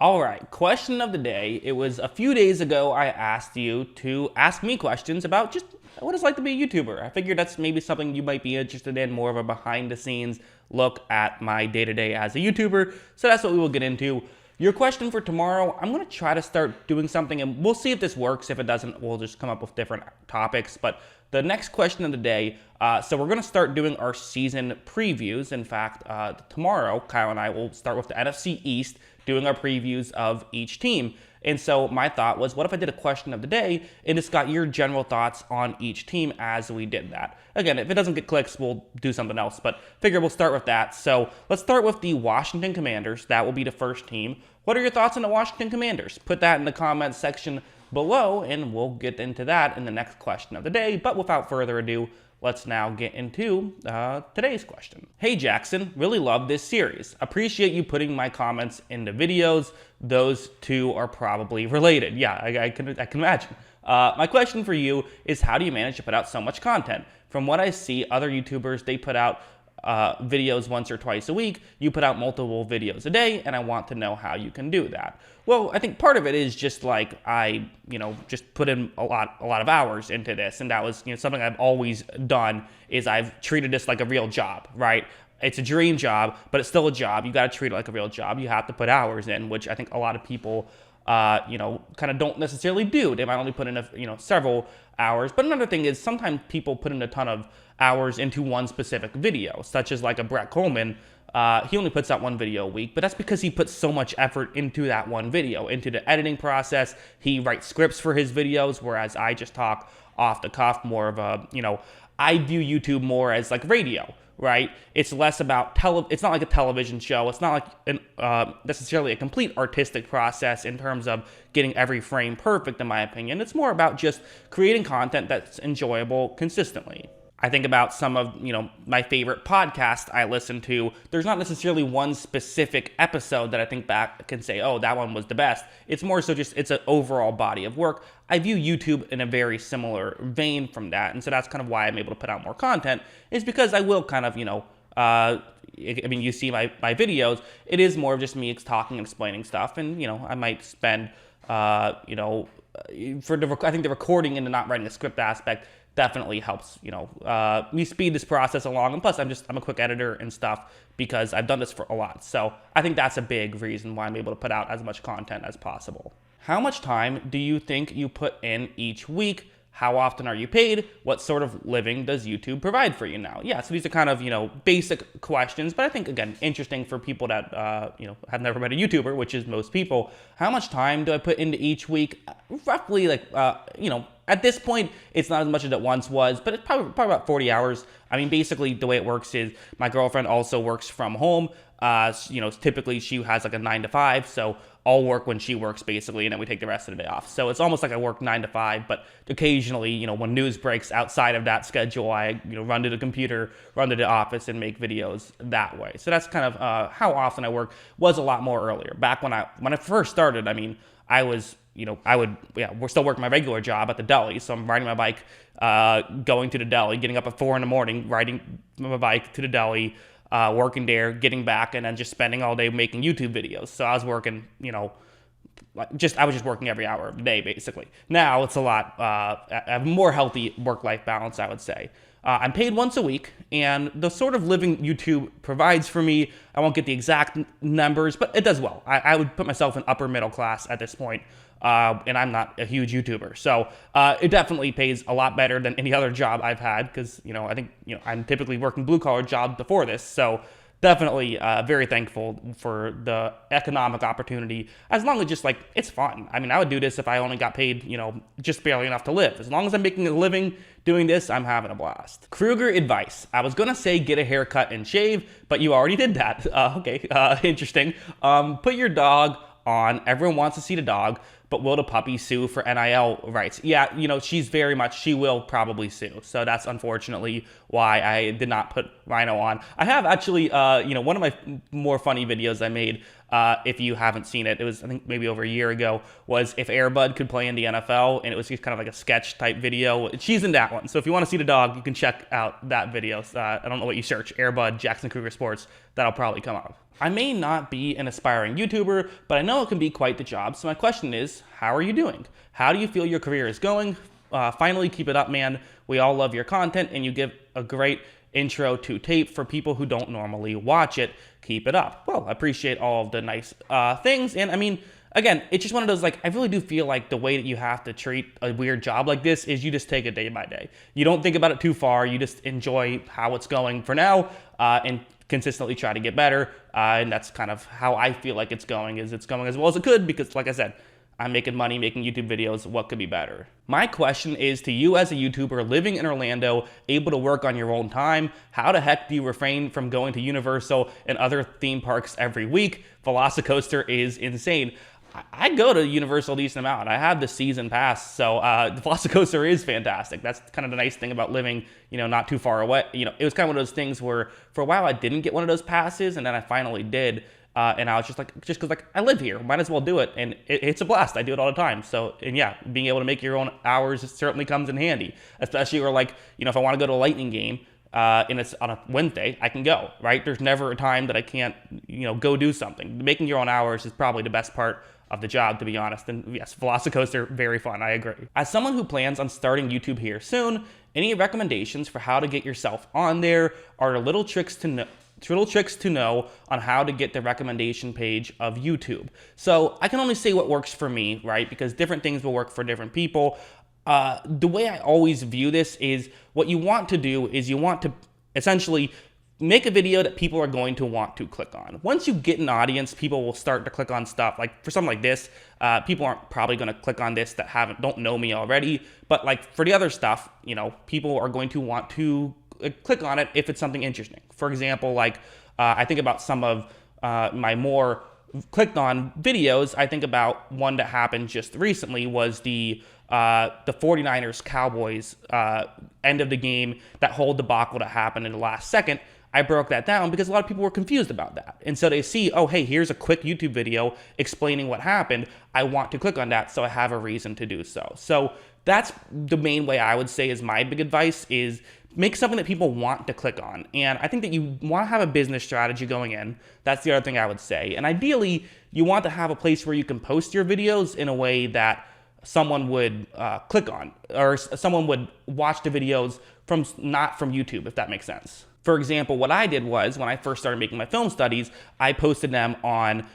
All right, question of the day. It was a few days ago I asked you to ask me questions about just what it's like to be a YouTuber. I figured that's maybe something you might be interested in, more of a behind the scenes look at my day-to-day as a YouTuber. So that's what we will get into. Your question for tomorrow, I'm gonna try to start doing something and we'll see if this works. If it doesn't, we'll just come up with different topics. But the next question of the day, so we're gonna start doing our season previews. In fact, tomorrow, Kyle and I will start with the NFC East, doing our previews of each team. And so my thought was, what if I did a question of the day and just got your general thoughts on each team as we did that? Again, if it doesn't get clicks, we'll do something else, but figure we'll start with that. So let's start with the Washington Commanders. That will be the first team. What are your thoughts on the Washington Commanders? Put that in the comments section below and we'll get into that in the next question of the day. But without further ado, let's now get into today's question. Hey Jackson, really love this series. Appreciate you putting my comments into videos. Those two are probably related. Yeah, I can imagine. My question for you is, how do you manage to put out so much content? From what I see, other YouTubers, they put out videos once or twice a week. You put out multiple videos a day, and I want to know how you can do that. Well, I think part of it is just like I, just put in a lot of hours into this, and that was, something I've always done. Is I've treated this like a real job, right? It's a dream job, but it's still a job. You got to treat it like a real job. You have to put hours in, which I think a lot of people, kind of don't necessarily do. They might only put in several hours. But another thing is sometimes people put in a ton of hours into one specific video, such as like a Brett Coleman. He only puts out one video a week, but that's because he puts so much effort into that one video, into the editing process. He writes scripts for his videos, whereas I just talk off the cuff, more of a, I view YouTube more as like radio, right? It's less about it's not like a television show. It's not like necessarily a complete artistic process in terms of getting every frame perfect, in my opinion. It's more about just creating content that's enjoyable consistently. I think about some of, my favorite podcasts I listen to. There's not necessarily one specific episode that I think back can say, oh, that one was the best. It's more so just, it's an overall body of work. I view YouTube in a very similar vein from that. And so that's kind of why I'm able to put out more content, is because I will kind of, you see my videos, it is more of just me talking and explaining stuff. And, I might spend, I think the recording and the not writing a script aspect definitely helps, me speed this process along. And plus, I'm a quick editor and stuff because I've done this for a lot. So I think that's a big reason why I'm able to put out as much content as possible. How much time do you think you put in each week? How often are you paid? What sort of living does YouTube provide for you now? Yeah, so these are kind of, basic questions, but I think, again, interesting for people that, have never met a YouTuber, which is most people. How much time do I put into each week? Roughly, at this point, it's not as much as it once was, but it's probably about 40 hours. I mean, basically, the way it works is my girlfriend also works from home. Typically she has like a 9 to 5, so I'll work when she works basically, and then we take the rest of the day off. So it's almost like I work 9 to 5, but occasionally, when news breaks outside of that schedule, I, run to the computer, run to the office and make videos that way. So that's kind of how often I work. Was a lot more earlier. Back when I first started, I was, we're still working my regular job at the deli. So I'm riding my bike, going to the deli, getting up at 4 in the morning, riding my bike to the deli, working there, getting back, and then just spending all day making YouTube videos. So I was working, I was just working every hour of the day, basically. Now it's a lot, I have a more healthy work-life balance, I would say. I'm paid once a week, and the sort of living YouTube provides for me, I won't get the exact numbers, but it does well. I would put myself in upper middle class at this point, and I'm not a huge YouTuber. So it definitely pays a lot better than any other job I've had, because, I think, I'm typically working blue-collar jobs before this, so definitely very thankful for the economic opportunity, as long as just it's fun. I would do this if I only got paid, just barely enough to live. As long as I'm making a living doing this, I'm having a blast. Kruger advice. I was gonna say get a haircut and shave, but you already did that. Okay, interesting. Put your dog on. Everyone wants to see the dog, but will the puppy sue for NIL rights? Yeah, she will probably sue. So that's unfortunately why I did not put Rhino on. I have actually, one of my more funny videos I made, if you haven't seen it. It was, I think, maybe over a year ago, was if Air Bud could play in the NFL, and it was just kind of like a sketch type video. She's in that one. So if you want to see the dog, you can check out that video. I don't know what you search, Air Bud, Jackson Cougar Sports, that'll probably come up. I may not be an aspiring YouTuber, but I know it can be quite the job. So my question is, how are you doing? How do you feel your career is going? Finally, keep it up, man. We all love your content, and you give a great intro to tape for people who don't normally watch it. Keep it up. Well, I appreciate all of the nice things. And I mean, again, it's just one of those, like, I really do feel like the way that you have to treat a weird job like this is you just take it day by day. You don't think about it too far. You just enjoy how it's going for now, and consistently try to get better. And that's kind of how I feel like it's going, is it's going as well as it could, because like I said, I'm making money making YouTube videos. What could be better? My question is to you as a YouTuber living in Orlando, able to work on your own time. How the heck do you refrain from going to Universal and other theme parks every week? Velocicoaster is insane. I go to Universal a decent amount. I have the season pass, so the Velocicoaster is fantastic. That's kind of the nice thing about living, not too far away. It was kind of one of those things where for a while I didn't get one of those passes, and then I finally did. And I was just because I live here, might as well do it. And it's a blast. I do it all the time. So, and yeah, being able to make your own hours certainly comes in handy, especially if I want to go to a Lightning game, and it's on a Wednesday, I can go, right? There's never a time that I can't, go do something. Making your own hours is probably the best part of the job, to be honest. And yes, Velocicoaster, very fun. I agree. As someone who plans on starting YouTube here soon, any recommendations for how to get yourself on there? Are there little tricks to know on how to get the recommendation page of YouTube? So I can only say what works for me, right? Because different things will work for different people. The way I always view this is what you want to do is you want to essentially make a video that people are going to want to click on. Once you get an audience, people will start to click on stuff. Like for something like this, people aren't probably going to click on this that don't know me already. But like for the other stuff, people are going to want to click on it if it's something interesting. For example, I think about some of my more clicked on videos. I think about one that happened just recently was the 49ers Cowboys end of the game, that whole debacle that happened in the last second. I broke that down because a lot of people were confused about that. And so they see, oh, hey, here's a quick YouTube video explaining what happened. I want to click on that, so I have a reason to do so. So that's the main way I would say is my big advice, is make something that people want to click on. And I think that you want to have a business strategy going in. That's the other thing I would say. And ideally, you want to have a place where you can post your videos in a way that someone would click on, or someone would watch the videos not from YouTube, if that makes sense. For example, what I did was, when I first started making my film studies, I posted them on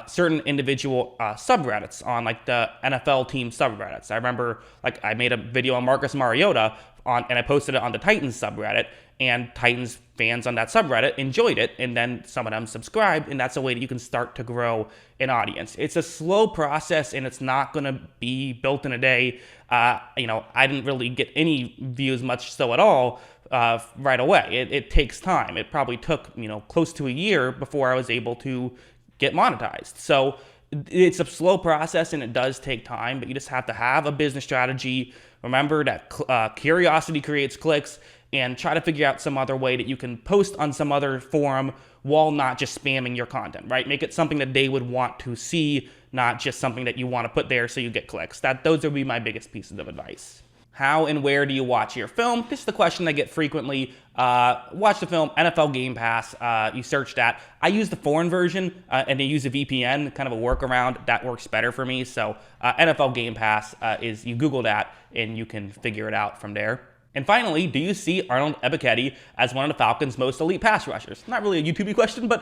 certain individual subreddits, on like the NFL team subreddits. I remember I made a video on Marcus Mariota and I posted it on the Titans subreddit, and Titans fans on that subreddit enjoyed it, and then some of them subscribed, and that's a way that you can start to grow an audience. It's a slow process, and it's not going to be built in a day. I didn't really get any views, much so at all, right away. It takes time. It probably took, close to a year before I was able to get monetized. So it's a slow process, and it does take time, but you just have to have a business strategy. Remember that curiosity creates clicks, and try to figure out some other way that you can post on some other forum while not just spamming your content, right? Make it something that they would want to see, not just something that you want to put there so you get clicks. Those would be my biggest pieces of advice. How and where do you watch your film? This is the question I get frequently. Watch the film, NFL Game Pass. You search that. I use the foreign version, and they use a VPN, kind of a workaround. That works better for me. So NFL Game Pass is, you Google that, and you can figure it out from there. And finally, do you see Arnold Ebiketie as one of the Falcons' most elite pass rushers? Not really a YouTube question, but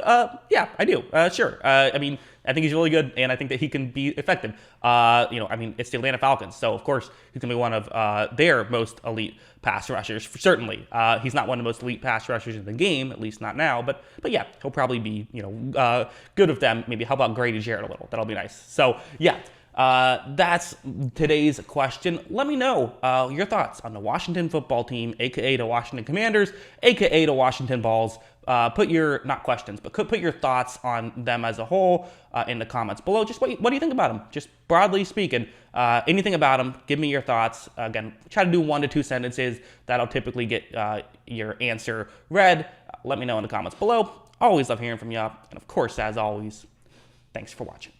yeah, I do. Sure. I think he's really good, and I think that he can be effective. It's the Atlanta Falcons, so of course he's gonna be one of their most elite pass rushers. Certainly, he's not one of the most elite pass rushers in the game, at least not now. But yeah, he'll probably be good with them. Maybe help out Grady Jarrett a little. That'll be nice. So yeah. That's today's question. Let me know your thoughts on the Washington football team, aka the Washington Commanders, aka the Washington Balls. Put your put your thoughts on them as a whole in the comments below. Just what do you think about them? Just broadly speaking, anything about them. Give me your thoughts. Again, try to do 1 to 2 sentences. That'll typically get your answer read. Let me know in the comments below. Always love hearing from you. And of course, as always, Thanks for watching.